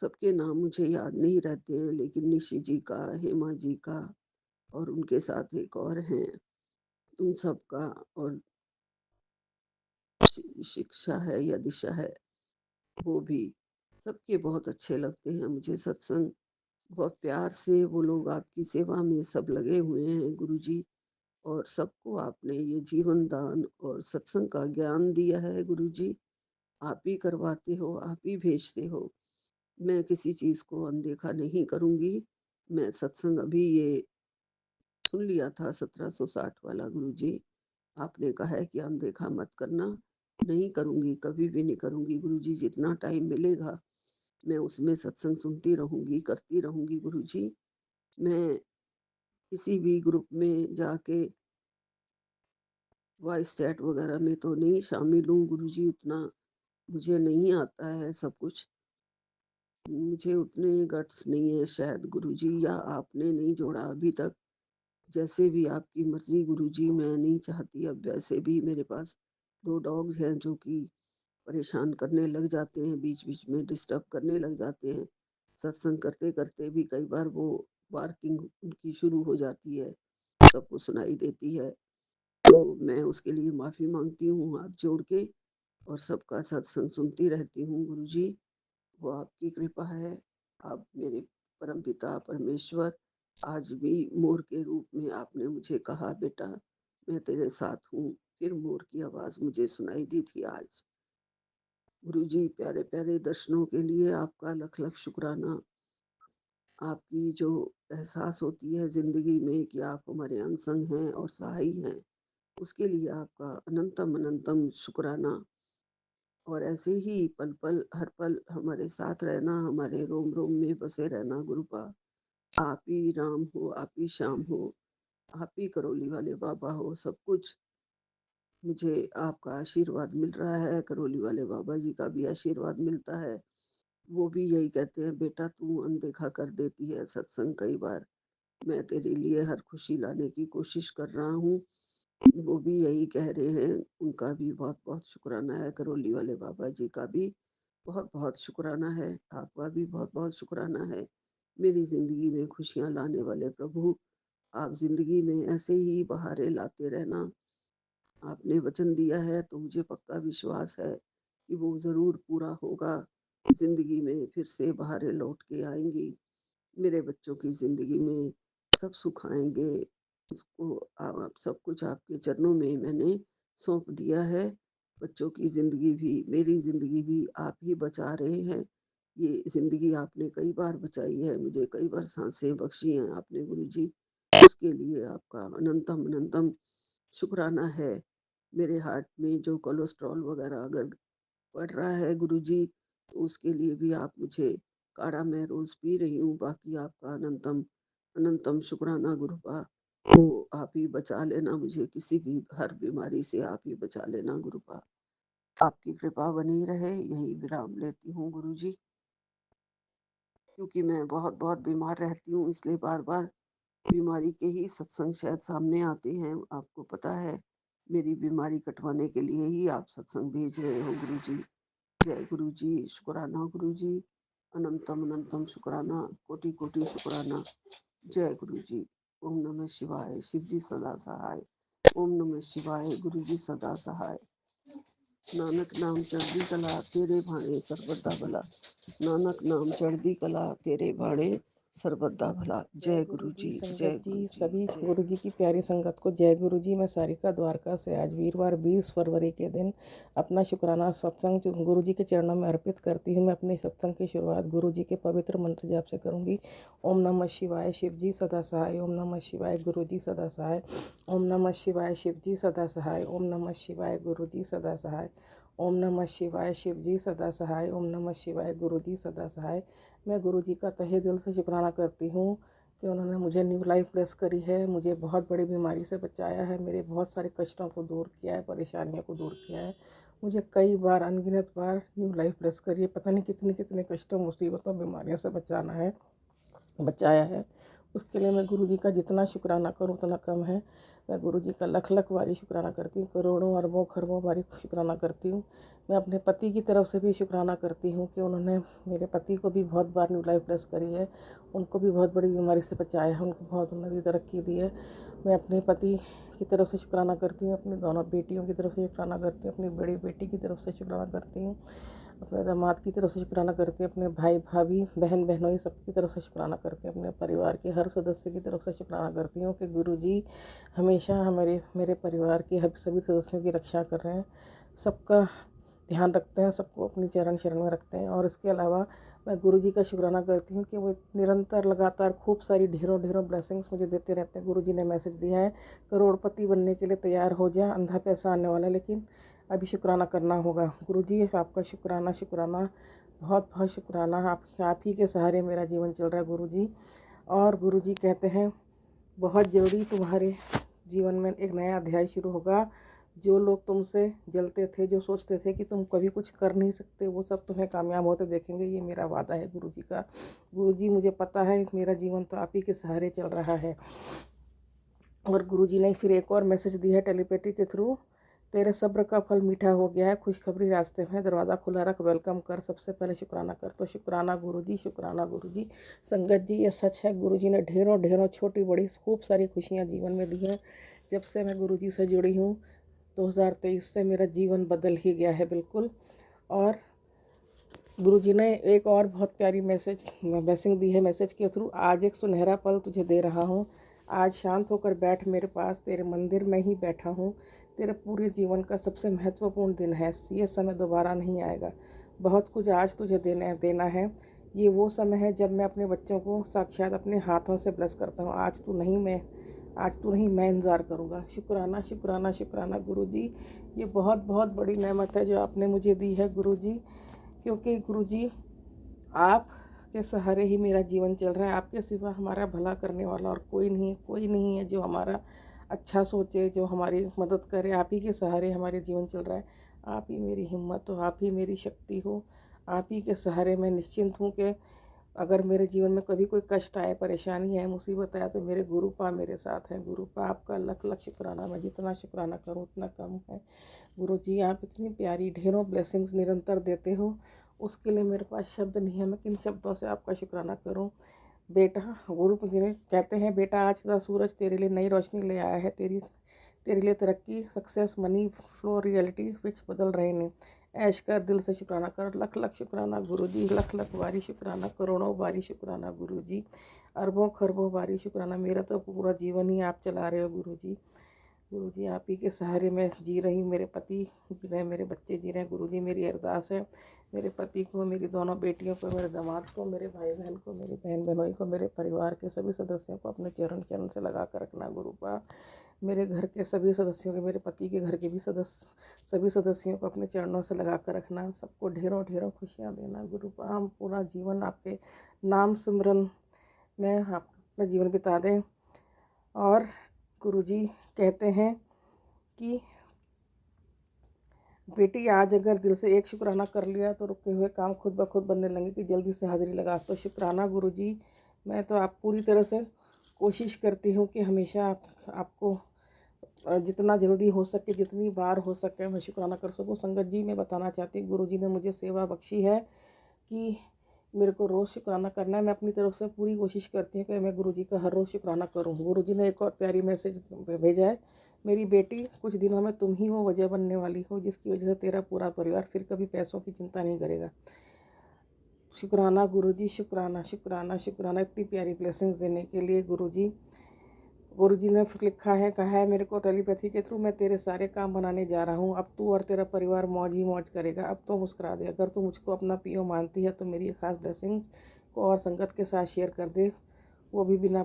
सबके नाम मुझे याद नहीं रहते हैं, लेकिन निशी जी का, हेमा जी का और उनके साथ एक और हैं, उन सब का और शिक्षा है या दिशा है, वो भी। सबके बहुत अच्छे लगते हैं मुझे सत्संग। बहुत प्यार से वो लोग आपकी सेवा में सब लगे हुए हैं गुरुजी। और सबको आपने ये जीवन दान और सत्संग का ज्ञान दिया है गुरुजी। आप ही करवाते हो, आप ही भेजते हो। मैं किसी चीज़ को अनदेखा नहीं करूँगी। मैं सत्संग अभी ये सुन लिया था 1760 वाला गुरुजी। आपने कहा है कि अनदेखा मत करना। नहीं करूँगी, कभी भी नहीं करूँगी गुरुजी। जितना टाइम मिलेगा मैं उसमें सत्संग सुनती रहूँगी, करती रहूँगी गुरुजी। मैं किसी भी ग्रुप में जाके वॉइस चैट वगैरह में तो नहीं शामिल हूँ गुरुजी। उतना मुझे नहीं आता है सब कुछ। मुझे उतने गट्स नहीं है शायद गुरुजी, या आपने नहीं जोड़ा अभी तक। जैसे भी आपकी मर्ज़ी गुरुजी, मैं नहीं चाहती। अब वैसे भी मेरे पास 2 डॉग्स हैं जो कि परेशान करने लग जाते हैं, बीच-बीच में डिस्टर्ब करने लग जाते हैं। सत्संग करते-करते भी कई बार वो बार्किंग उनकी शुरू हो जाती है, सबको सुनाई देती है। तो मैं उसके लिए माफ़ी माँगती हूँ हाथ जोड़ के, और सबका सत्संग सुनती रहती हूँ गुरुजी। वो आपकी कृपा है। आप मेरे परमपिता परमेश्वर, आज भी मोर के रूप में आपने मुझे कहा, बेटा मैं तेरे साथ हूँ। फिर मोर की आवाज़ मुझे सुनाई दी थी आज। गुरुजी, प्यारे-प्यारे दर्शनों के लिए आपका लख-लख शुक्राना। आपकी जो एहसास होती है ज़िंदगी में कि आप हमारे अंग-संग हैं और सहाई हैं, उसके लिए आपका अनंतम अनंतम शुक्राना। और ऐसे ही पल-पल, हर पल हमारे साथ रहना, हमारे रोम-रोम में बसे रहना गुरुपा। आप ही राम हो, आप ही श्याम हो, आप ही करौली वाले बाबा हो, सब कुछ मुझे आपका आशीर्वाद मिल रहा है। करौली वाले बाबा जी का भी आशीर्वाद मिलता है। वो भी यही कहते हैं, बेटा तू अनदेखा कर देती है सत्संग कई बार। मैं तेरे लिए हर खुशी लाने की कोशिश कर रहा हूँ। वो भी यही कह रहे हैं। उनका भी बहुत-बहुत शुक्राना है, करौली वाले बाबा जी का भी बहुत-बहुत शुक्राना है। आपका भी बहुत-बहुत शुक्राना है। मेरी ज़िंदगी में खुशियाँ लाने वाले प्रभु, आप ज़िंदगी में ऐसे ही बहारें लाते रहना। आपने वचन दिया है तो मुझे पक्का विश्वास है कि वो ज़रूर पूरा होगा। ज़िंदगी में फिर से बहारें लौट के आएँगी। मेरे बच्चों की ज़िंदगी में सब सुख आएँगे। उसको आप सब कुछ आपके चरणों में मैंने सौंप दिया है। बच्चों की ज़िंदगी भी, मेरी ज़िंदगी भी आप ही बचा रहे हैं। ये ज़िंदगी आपने कई बार बचाई है, मुझे कई बार साँसें बख्शी हैं आपने गुरुजी। उसके लिए आपका अनंतम अनंतम शुक्राना है। मेरे हार्ट में जो कोलेस्ट्रॉल वग़ैरह अगर बढ़ रहा है गुरुजी, तो उसके लिए भी आप मुझे काढ़ा मैं रोज़ पी रही हूँ। बाकी आपका अनंतम अनंतम शुक्राना गुरुपा। तो आप ही बचा लेना मुझे, किसी भी हर बीमारी से आप ही बचा लेना गुरुपा। आपकी कृपा बनी रहे, यही विराम लेती हूँ गुरुजी। क्योंकि मैं बहुत-बहुत बीमार रहती हूँ, इसलिए बार-बार बीमारी के ही सत्संग शायद सामने आते हैं। आपको पता है, मेरी बीमारी कटवाने के लिए ही आप सत्संग भेज रहे हो गुरुजी। जय गुरुजी, शुक्राना गुरुजी, अनंतम अनंतम शुक्राना, कोटि-कोटि शुक्राना। जय गुरुजी। ओम नमः शिवाय, शिव जी सदा सहाय। ओम नमः शिवाय, गुरु जी सदा सहाय। नानक नाम चढ़दी कला तेरे भाणे सर्वदा भला। नानक नाम चढ़दी कला तेरे भाणे सर्वदा भला। जय जय गुरु गुरु जी, जी, संगत जय जी, गुरु जी, सभी जय गुरु गुरु जी की जी। प्यारी संगत को जय गुरु जी। मैं सारिका द्वारका से आज वीरवार 20 फरवरी के दिन अपना शुक्राना सत्संग जो गुरु जी के चरणों में अर्पित करती हूँ। मैं अपने सत्संग की शुरुआत गुरु जी के पवित्र मंत्र जाप से करूँगी। ओम नमः शिवाय, शिव जी सदा सहाय। ओम नमः शिवाय, गुरु जी सदा सहाय। ओम नमः शिवाय, शिव जी सदा सहाय। ओम नमः शिवाय, गुरु जी सदा सहाय। ओम नमः शिवाय, शिव जी सदा सहाय। ओम नमः शिवाय, गुरु जी सदा सहाय। मैं गुरु जी का तहे दिल से शुक्राना करती हूँ कि उन्होंने मुझे न्यू लाइफ ब्लेस करी है, मुझे बहुत बड़ी बीमारी से बचाया है, मेरे बहुत सारे कष्टों को दूर किया है, परेशानियों को दूर किया है। मुझे कई बार अनगिनत बार न्यू लाइफ ब्लेस करी है। पता नहीं कितने कितने कष्टों, मुसीबतों, बीमारियों से बचाया है। उसके लिए मैं गुरुजी का जितना शुक्राना करूँ उतना कम है। मैं गुरुजी का लख लख बारी शुक्राना करती हूँ, करोड़ों अरबों खरबों बारी शुक्राना करती हूँ। मैं अपने पति की तरफ से भी शुक्राना करती हूँ कि उन्होंने मेरे पति को भी बहुत बार न्यू लाइफ ब्लेस करी है, उनको भी बहुत बड़ी बीमारी से बचाया है, उनको बहुत उन्नति तरक्की दी है। मैं अपने पति की तरफ से शुक्राना करती हूँ, अपनी दोनों बेटियों की तरफ से शुक्राना करती हूँ, अपनी बड़ी बेटी की तरफ से शुक्राना करती हूँ, अपने दामाद की तरफ से शुक्राना करती हूँ, अपने भाई भाभी बहन बहनोई सबकी तरफ से शुक्राना करती हूँ, अपने परिवार के हर सदस्य की तरफ से शुक्राना करती हूँ कि गुरुजी हमेशा मेरे परिवार के सभी सदस्यों की रक्षा कर रहे हैं, सबका ध्यान रखते हैं, सबको अपनी चरण शरण में रखते हैं। और इसके अलावा मैं गुरुजी का शुक्राना करती हूँ कि वो निरंतर लगातार खूब सारी ढेरों ढेरों ब्लेसिंग्स मुझे देते रहते हैं। गुरुजी ने मैसेज दिया है, करोड़पति बनने के लिए तैयार हो जा, अंधा पैसा आने वाला है, लेकिन अभी शुक्राना करना होगा। गुरुजी आपका शुक्राना शुक्राना, बहुत बहुत शुक्राना। आप ही के सहारे मेरा जीवन चल रहा है गुरुजी। और गुरुजी कहते हैं बहुत जल्दी तुम्हारे जीवन में एक नया अध्याय शुरू होगा। जो लोग तुमसे जलते थे, जो सोचते थे कि तुम कभी कुछ कर नहीं सकते, वो सब तुम्हें कामयाब होते देखेंगे। ये मेरा वादा है गुरुजी का। गुरुजी मुझे पता है मेरा जीवन तो आप ही के सहारे चल रहा है। और गुरुजी ने फिर एक और मैसेज दिया है टेलीपैथी के थ्रू, तेरे सब्र का फल मीठा हो गया है, खुशखबरी रास्ते में, दरवाज़ा खुला रख, वेलकम कर, सबसे पहले शुक्राना कर। तो शुक्राना गुरुजी, शुक्राना गुरुजी। संगत जी ये सच है, गुरुजी ने ढेरों ढेरों छोटी बड़ी खूब सारी खुशियाँ जीवन में दी हैं। जब से मैं गुरुजी से जुड़ी हूँ 2023 से मेरा जीवन बदल ही गया है बिल्कुल। और गुरुजी ने एक और बहुत प्यारी ब्लेसिंग दी है मैसेज के थ्रू, आज एक सुनहरा पल तुझे दे रहा हूँ, आज शांत होकर बैठ मेरे पास, तेरे मंदिर में ही बैठा हूँ, तेरे पूरे जीवन का सबसे महत्वपूर्ण दिन है, ये समय दोबारा नहीं आएगा, बहुत कुछ आज तुझे देना है। ये वो समय है जब मैं अपने बच्चों को साक्षात अपने हाथों से ब्लेस करता हूँ। आज तू नहीं मैं इंतज़ार करूँगा। शुक्राना शुक्राना शुक्राना गुरुजी। ये बहुत बहुत बड़ी नेमत है जो आपने मुझे दी है गुरुजी, क्योंकि गुरुजी आप के सहारे ही मेरा जीवन चल रहा है। आपके सिवा हमारा भला करने वाला और कोई नहीं है जो हमारा अच्छा सोचे, जो हमारी मदद करे। आप ही के सहारे हमारे जीवन चल रहा है। आप ही मेरी हिम्मत हो, आप ही मेरी शक्ति हो, आप ही के सहारे मैं निश्चिंत हूँ कि अगर मेरे जीवन में कभी कोई कष्ट आए, परेशानी है, मुसीबत आए, तो मेरे गुरुपा मेरे साथ हैं। गुरुपा आपका लख लख शुक्राना। मैं जितना शुक्राना करूँ उतना कम है। गुरुजी आप इतनी प्यारी ढेरों ब्लेसिंग्स निरंतर देते हो, उसके लिए मेरे पास शब्द नहीं है। मैं किन शब्दों से आपका शुक्राना करूं। बेटा गुरु जी ने कहते हैं, बेटा आज का सूरज तेरे लिए नई रोशनी ले आया है, तेरे लिए तरक्की, success, money flow, reality which बदल रहे ने। ऐश कर, दिल से शुक्राना कर। लख लख शुक्राना गुरुजी, लख लख बारी शुक्राना, करोड़ों बारी शुक्राना गुरुजी, अरबों खरबों बारी शुक्राना। मेरा तो पूरा जीवन ही आप चला रहे हो गुरुजी। गुरुजी आप ही के सहारे मैं जी रही हूँ, मेरे पति जी रहे हैं, मेरे बच्चे जी रहे हैं। गुरुजी मेरी अरदास है मेरे पति को, मेरी दोनों बेटियों को, मेरे दामाद को, मेरे भाई बहन को, मेरी बहन बहनोई को, मेरे परिवार के सभी सदस्यों को अपने चरण से लगा कर रखना गुरुपा। मेरे घर के सभी सदस्यों के, मेरे पति के घर के भी सभी सदस्यों को अपने चरणों से लगा कर रखना। सबको ढेरों ढेरों खुशियाँ देना गुरुपा। हम पूरा जीवन आपके नाम सिमरन में अपना जीवन बिता दें। और गुरुजी कहते हैं कि बेटी आज अगर दिल से एक शुक्राना कर लिया तो रुके हुए काम खुद ब खुद बनने लगे कि जल्दी से हाजिरी लगा। तो शुक्राना गुरुजी। मैं तो आप पूरी तरह से कोशिश करती हूँ कि हमेशा आपको जितना जल्दी हो सके, जितनी बार हो सके मैं शुक्राना कर सकूँ। संगत जी मैं बताना चाहती हूँ, गुरुजी ने मुझे सेवा बख्शी है कि मेरे को रोज़ शुक्राना करना है। मैं अपनी तरफ से पूरी कोशिश करती हूँ कि मैं गुरुजी का हर रोज़ शुक्राना करूँ। गुरुजी ने एक और प्यारी मैसेज भेजा है, मेरी बेटी कुछ दिनों में तुम ही वो वजह बनने वाली हो जिसकी वजह से तेरा पूरा परिवार फिर कभी पैसों की चिंता नहीं करेगा। शुक्राना गुरुजी, शुक्राना शुक्राना शुक्राना इतनी प्यारी ब्लेसिंग्स देने के लिए गुरुजी। गुरुजी ने लिखा है, कहा है मेरे को टेलीपैथी के थ्रू, मैं तेरे सारे काम बनाने जा रहा हूँ। अब तू और तेरा परिवार मौज ही मौज करेगा। अब तो मुस्कुरा दे। अगर तू मुझको अपना पीओ मानती है तो मेरी खास ब्लेसिंग्स को और संगत के साथ शेयर कर दे, वो भी बिना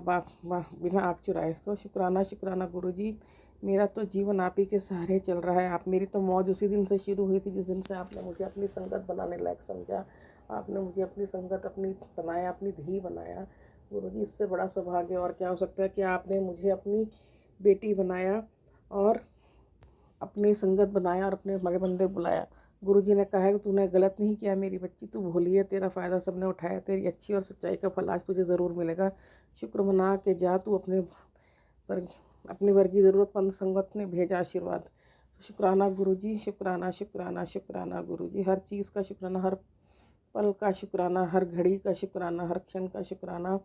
आँख चुराए। तो शुक्राना शुक्राना गुरुजी। मेरा तो जीवन आप ही के सहारे चल रहा है। आप मेरी तो मौज उसी दिन से शुरू हुई थी जिस दिन से आपने मुझे अपनी संगत बनाने लायक समझा। आपने मुझे अपनी संगत अपनी बनाया, अपनी धी बनाया। गुरुजी इससे बड़ा सौभाग्य और क्या हो सकता है कि आपने मुझे अपनी बेटी बनाया और अपनी संगत बनाया और अपने बड़े बंदे बुलाया। गुरुजी ने कहा है कि तूने गलत नहीं किया मेरी बच्ची, तू भोली है, तेरा फ़ायदा सबने उठाया, तेरी अच्छी और सच्चाई का फल आज तुझे ज़रूर मिलेगा। शुक्र मना के जा, तू अपने वर्ग की ज़रूरतमंद संगत ने भेजा आशीर्वाद। तो शुक्राना गुरुजी, शुक्राना शुक्राना शुक्राना गुरुजी, हर चीज़ का शुक्राना, हर पल का शुक्राना, हर घड़ी का शुक्राना, हर क्षण का शुक्राना।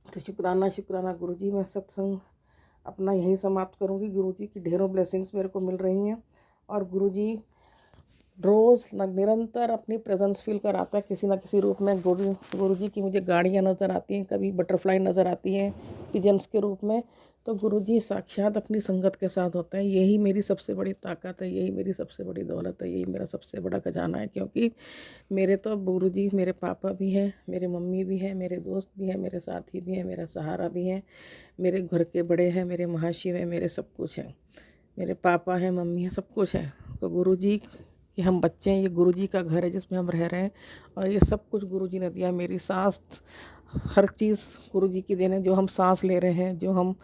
तो शुक्राना शुक्राना गुरुजी। मैं सत्संग अपना यहीं समाप्त करूँगी। गुरुजी की ढेरों ब्लेसिंग्स मेरे को मिल रही हैं और गुरुजी रोज़ निरंतर अपनी प्रेजेंस फील कराता है किसी न किसी रूप में। गुरुजी की मुझे गाड़ियाँ नज़र आती हैं, कभी बटरफ्लाई नज़र आती हैं पिजन्स के रूप में। तो गुरुजी साक्षात अपनी संगत के साथ होते हैं। यही मेरी सबसे बड़ी ताकत है, यही मेरी सबसे बड़ी दौलत है, यही मेरा सबसे बड़ा खजाना है। क्योंकि मेरे तो गुरुजी मेरे पापा भी हैं, मेरे मम्मी भी हैं, मेरे दोस्त भी हैं, मेरे साथी भी हैं, मेरा सहारा भी हैं, मेरे घर के बड़े हैं, मेरे महाशिव हैं, मेरे सब कुछ हैं, मेरे पापा हैं, मम्मी हैं, सब कुछ है। तो गुरुजी कि हम बच्चे हैं, ये गुरुजी का घर है जिसमें हम रह रहे हैं और ये सब कुछ गुरुजी ने दिया। मेरी सांस, हर चीज़ गुरुजी की देन है। जो हम सांस ले रहे हैं, जो हम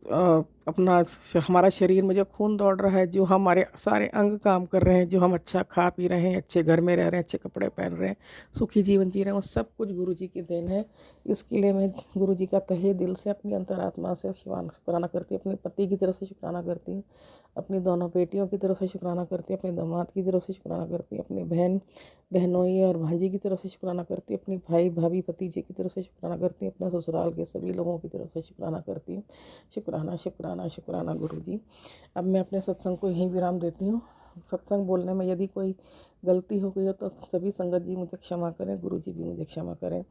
हमारा शरीर में जो खून दौड़ रहा है, जो हमारे सारे अंग काम कर रहे हैं, जो हम अच्छा खा पी रहे हैं, अच्छे घर में रह रहे हैं, अच्छे कपड़े पहन रहे हैं, सुखी जीवन जी रहे हैं, वो सब कुछ गुरुजी की देन है। इसके लिए मैं गुरुजी का तहे दिल से, अपनी अंतरात्मा से शुक्राना करती हूँ। अपने पति की तरफ से शुक्राना करती हूँ, अपनी दोनों बेटियों की तरफ से शुक्राना करती हूँ, अपने दामाद की तरफ से शुक्राना करती हूँ, अपनी बहनोई और भांजी की तरफ से शुक्राना करती हूँ, अपनी भाई भाभी भतीजे की तरफ से शुक्राना करती हूँ, अपने ससुराल के सभी लोगों की तरफ से शुक्राना करती हूँ। शुक्राना शुक्राना शुक्राना गुरुजी। अब मैं अपने सत्संग को यहीं विराम देती हूँ। सत्संग बोलने में यदि कोई गलती हो गई हो तो सभी संगत जी मुझे क्षमा करें, गुरुजी भी मुझे क्षमा करें।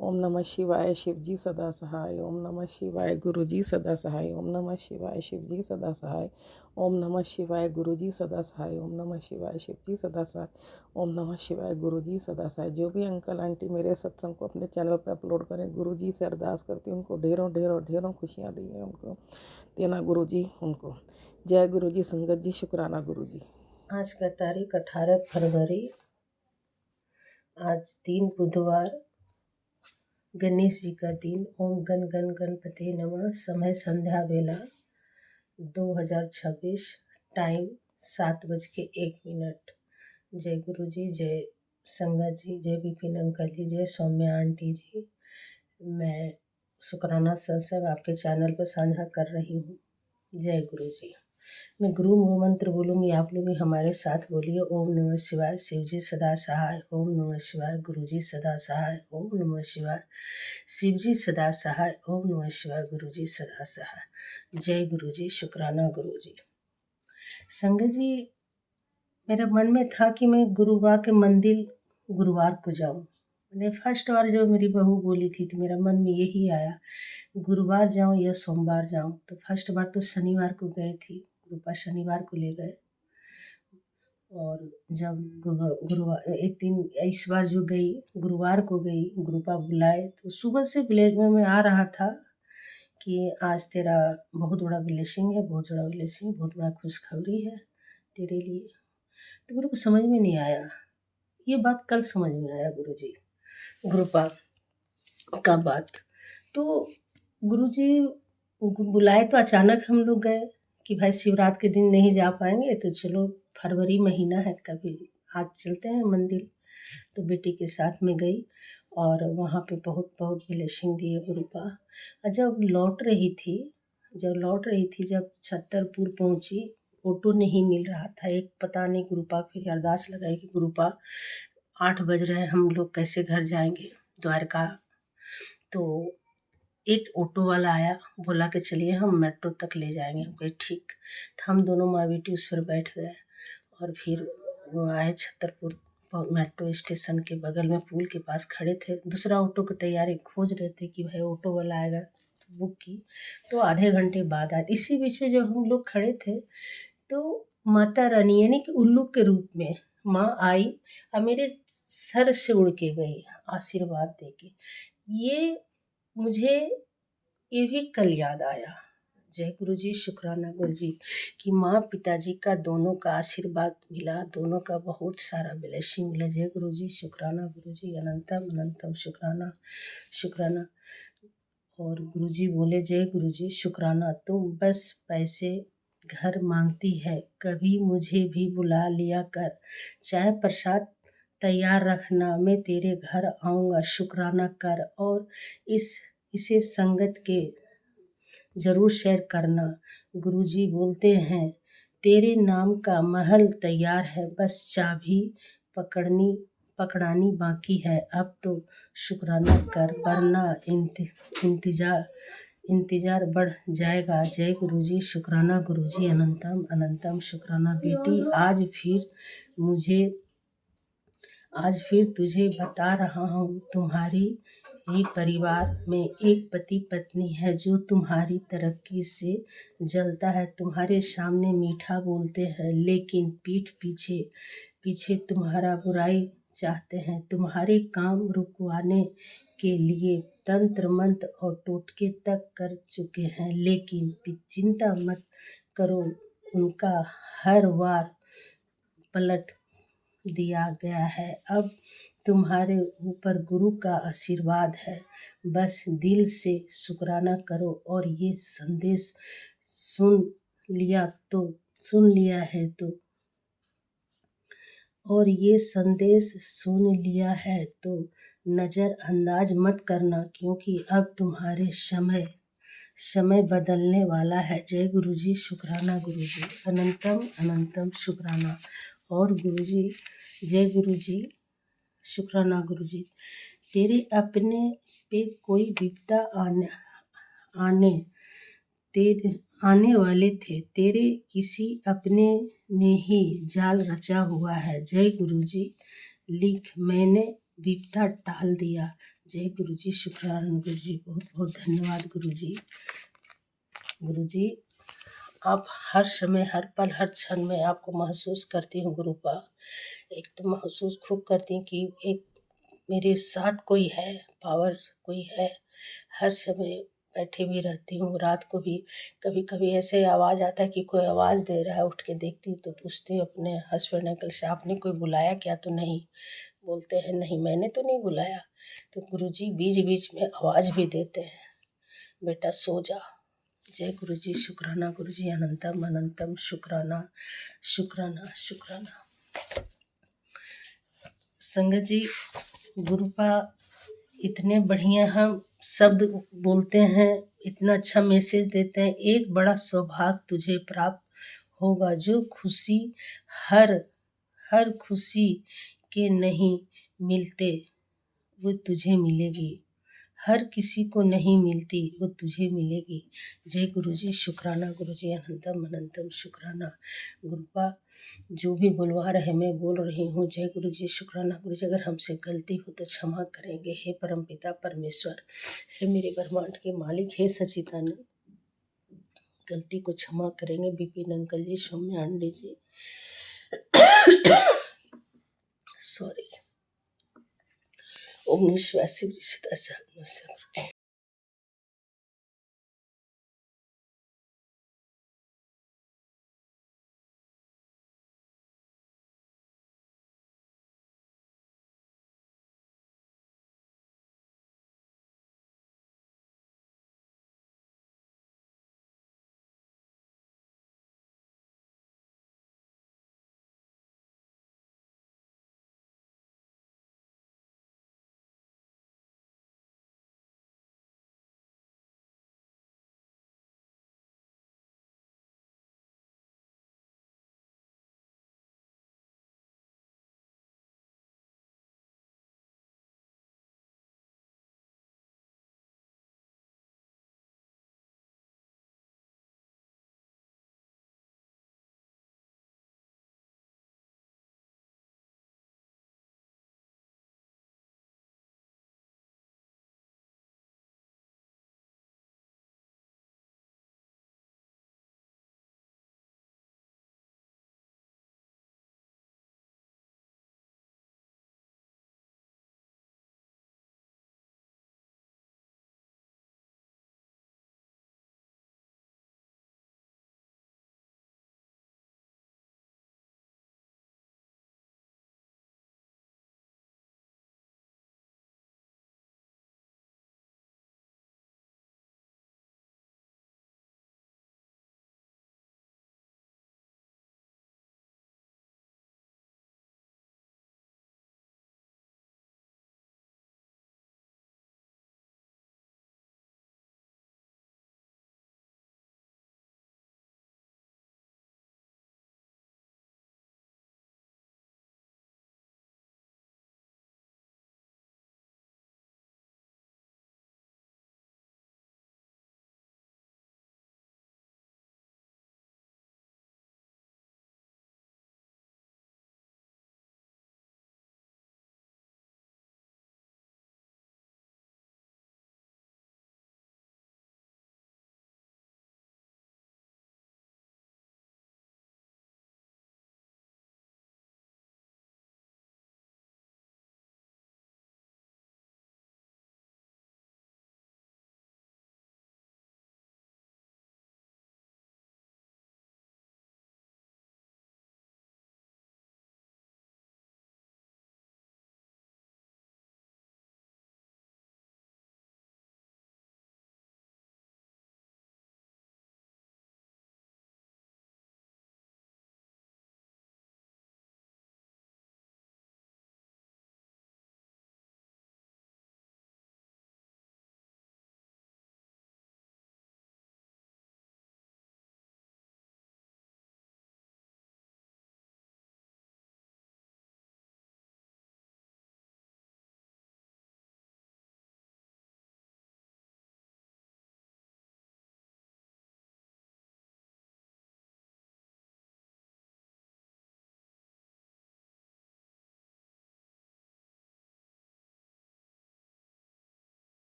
ओम नमः शिवाय, शिव जी सदा सहाय। ओम नमः शिवाय, गुरु जी सदा सहाय। ओम नमः शिवाय, शिव जी सदा सहाय। ओम नमः शिवाय, गुरु जी सदा सहाय। ओम नमः शिवाय, शिव जी सदा सहाय। ओम नमः शिवाय, गुरु जी सदा सहाय। जो भी अंकल आंटी मेरे सत्संग को अपने चैनल पर अपलोड करें, गुरु जी से अरदास करती हूँ उनको ढेरों ढेरों ढेरों खुशियाँ दी हैं, उनको देना गुरु जी उनको। जय गुरु जी। संगत जी शुक्राना गुरु जी। आज का तारीख 18 फरवरी। आज दिन बुधवार, गणेश जी का दिन। ओम गण गण गणपति नमः। समय संध्या बेला 2026। टाइम 7:01। जय गुरु जी, जय संगत जी, जय विपिन अंकल जी, जय सौम्या आंटी जी। मैं शुक्राना सत्संग आपके चैनल पर साझा कर रही हूँ। जय गुरु जी। मैं गुरु मंत्र बोलूँगी, आप लोग भी हमारे साथ बोलिए। ओम नमः शिवाय, शिव जी सदा सहाय। ओम नमः शिवाय, गुरु जी सदा सहाय। ओम नमः शिवाय, शिव जी सदा सहाय। ओम नमः शिवाय, गुरु जी सदा सहाय। जय गुरु जी। शुक्राना गुरु जी। संगत जी, मेरे मन में था कि मैं गुरुवार के मंदिर गुरुवार को जाऊँ। मैंने फर्स्ट बार जब मेरी बहू बोली थी तो मेरा मन में यही आया, गुरुवार जाऊँ या सोमवार जाऊँ। तो फर्स्ट बार तो शनिवार को गए थी, गुरुवार शनिवार को ले गए। और जब गुरुवार एक दिन इस बार जो गई, गुरुवार को गई, गुरुपा बुलाए तो सुबह से विलेज में आ रहा था कि आज तेरा बहुत बड़ा ब्लेसिंग है, बहुत बड़ा ब्लेसिंग, बहुत बड़ा खुशखबरी है तेरे लिए। तो मेरे को समझ में नहीं आया, ये बात कल समझ में आया गुरुजी, गुरुपा का बात। तो गुरुजी बुलाए तो अचानक हम लोग गए कि भाई शिवरात के दिन नहीं जा पाएंगे तो चलो फरवरी महीना है, कभी आज चलते हैं मंदिर। तो बेटी के साथ में गई और वहाँ पे बहुत बहुत ब्लेसिंग दिए गुरुपा। और जब लौट रही थी, जब छतरपुर पहुँची, ऑटो नहीं मिल रहा था। एक पता नहीं, गुरुपा फिर अरदास लगाई कि गुरुपा 8 बज रहे हैं, हम लोग कैसे घर जाएंगे द्वारका। तो एक ऑटो वाला आया, बोला कि चलिए हम मेट्रो तक ले जाएंगे। हम कहे ठीक। तो हम दोनों माँ बेटी उस पर बैठ गए और फिर वो आए छतरपुर मेट्रो स्टेशन के बगल में पुल के पास खड़े थे। दूसरा ऑटो की तैयारी खोज रहे थे कि भाई ऑटो वाला आएगा, तो बुक की। तो आधे घंटे बाद आए। इसी बीच में जब हम लोग खड़े थे तो माता रानी यानी कि उल्लू के रूप में माँ आई और मेरे सर से उड़ के गई आशीर्वाद दे के। ये मुझे ये भी कल याद आया। जय गुरु जी। शुक्राना गुरु जी कि माँ पिताजी का दोनों का आशीर्वाद मिला, दोनों का बहुत सारा ब्लेसिंग मिला। जय गुरु जी। शुक्राना गुरु जी। अनंतम अनंतम शुक्राना शुक्राना। और गुरु जी बोले, जय गुरु जी। शुक्राना, तुम बस पैसे घर मांगती है, कभी मुझे भी बुला लिया कर, चाय प्रसाद तैयार रखना, मैं तेरे घर आऊँगा, शुक्राना कर। और इस इसे संगत के ज़रूर शेयर करना। गुरुजी बोलते हैं, तेरे नाम का महल तैयार है, बस चाबी पकड़ानी बाकी है। अब तो शुक्राना कर, वरना इंतज़ार बढ़ जाएगा। जय गुरुजी, शुक्राना गुरुजी, अनंतम अनंतम शुक्राना। बेटी, आज फिर तुझे बता रहा हूँ, तुम्हारी ही परिवार में एक पति पत्नी है जो तुम्हारी तरक्की से जलता है। तुम्हारे सामने मीठा बोलते हैं, लेकिन पीठ पीछे तुम्हारा बुराई चाहते हैं। तुम्हारे काम रुकवाने के लिए तंत्र मंत्र और टोटके तक कर चुके हैं, लेकिन चिंता मत करो, उनका हर वार पलट दिया गया है। अब तुम्हारे ऊपर गुरु का आशीर्वाद है। बस दिल से शुक्राना करो और ये संदेश सुन लिया है तो नज़रअंदाज मत करना, क्योंकि अब तुम्हारे समय बदलने वाला है। जय गुरुजी, शुक्राना गुरुजी, अनंतम अनंतम शुक्राना। और गुरुजी, जय गुरुजी, शुक्राना गुरुजी। तेरे अपने पे कोई विपदा आने वाले थे, तेरे किसी अपने ने ही जाल रचा हुआ है। जय गुरुजी, लिख, मैंने विपदा टाल दिया। जय गुरुजी, शुक्राना गुरुजी, बहुत बहुत धन्यवाद गुरुजी। गुरुजी, आप हर समय, हर पल, हर क्षण में आपको महसूस करती हूँ गुरुपा। एक तो महसूस खूब करती हूँ कि एक मेरे साथ कोई है, पावर कोई है। हर समय बैठी भी रहती हूँ, रात को भी कभी कभी ऐसे आवाज़ आता है कि कोई आवाज़ दे रहा है। उठ के देखती हूँ तो पूछती हूँ अपने हस्बैंड अंकल से, आपने कोई बुलाया क्या? तो नहीं, बोलते हैं नहीं, मैंने तो नहीं बुलाया। तो गुरुजी बीच बीच में आवाज़ भी देते हैं, बेटा सो जा। जय गुरुजी, शुक्राना गुरुजी, अनंतम अनंतम शुक्राना शुक्राना शुक्राना। संगत जी, गुरुपा इतने बढ़िया हम शब्द बोलते हैं, इतना अच्छा मैसेज देते हैं। एक बड़ा सौभाग्य तुझे प्राप्त होगा, जो खुशी हर खुशी के नहीं मिलते वो तुझे मिलेगी। हर किसी को नहीं मिलती, वो तुझे मिलेगी। जय गुरुजी, शुक्राना गुरुजी, अनंतम अनंतम शुक्राना। गुरुपा जो भी बुलवा रहे मैं बोल रही हूँ। जय गुरुजी, शुक्राना गुरुजी। अगर हमसे गलती हो तो क्षमा करेंगे। हे परमपिता परमेश्वर, हे मेरे ब्रह्मांड के मालिक, हे सच्चिदानंद, गलती को क्षमा करेंगे। विपिन अंकल जी, सौम्या आंटी जी, सॉरी। ओम नमः शिवाय। शिव जी,